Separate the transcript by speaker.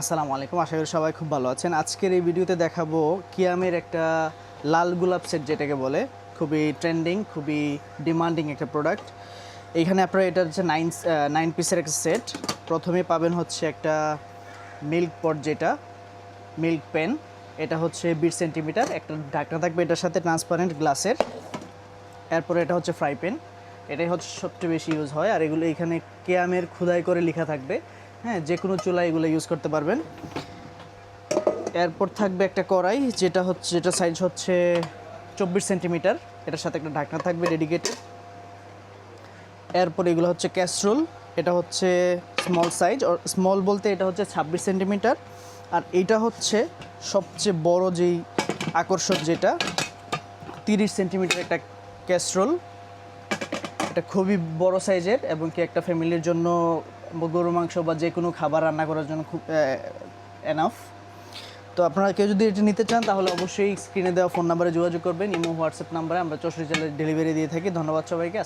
Speaker 1: আসসালামু আলাইকুম, আশা করি সবাই খুব ভালো আছেন। আজকের এই ভিডিওতে দেখাবো কিয়ামের একটা লাল গোলাপ সেট, যেটাকে বলে খুবই ট্রেন্ডিং, খুবই ডিমান্ডিং একটা প্রোডাক্ট। এইখানে আপনারা, এটা হচ্ছে নাইন পিসের একটা সেট। প্রথমে পাবেন হচ্ছে একটা মিল্ক পট, যেটা মিল্ক পেন। এটা হচ্ছে 20 সেন্টিমিটার, একটা ঢাকনা থাকবে এটার সাথে ট্রান্সপারেন্ট গ্লাসের। এরপরে এটা হচ্ছে ফ্রাই প্যান, এটাই হচ্ছে সবচেয়ে বেশি ইউজ হয়। আর এগুলো এখানে কেয়ামের খোদাই করে লেখা থাকবে। হ্যাঁ, যে কোনো চুলায় এগুলো ইউজ করতে পারবেন। এরপর থাকবে একটা কড়াই, যেটা সাইজ হচ্ছে 24 সেন্টিমিটার, এটার সাথে একটা ঢাকনা থাকবে ডেডিকেটেড। এরপর এগুলো হচ্ছে ক্যাসরোল, এটা হচ্ছে স্মল সাইজ, স্মল বলতে এটা হচ্ছে 26 সেন্টিমিটার। আর এটা হচ্ছে সবচেয়ে বড় যেই আকর্ষণ, যেটা 30 সেন্টিমিটার একটা ক্যাসরোল। এটা খুবই বড় সাইজের, এবং কি একটা ফ্যামিলির জন্য গরু মাংস বা যে কোনো খাবার রান্না করার জন্য খুব এনাফ। তো আপনারা কেউ যদি এটা নিতে চান, তাহলে অবশ্যই স্ক্রিনে দেওয়া ফোন নাম্বারে যোগাযোগ করবেন, ইমো হোয়াটসঅ্যাপ নাম্বারে। আমরা 64 জেলায় ডেলিভারি দিয়ে থাকি। ধন্যবাদ সবাইকে।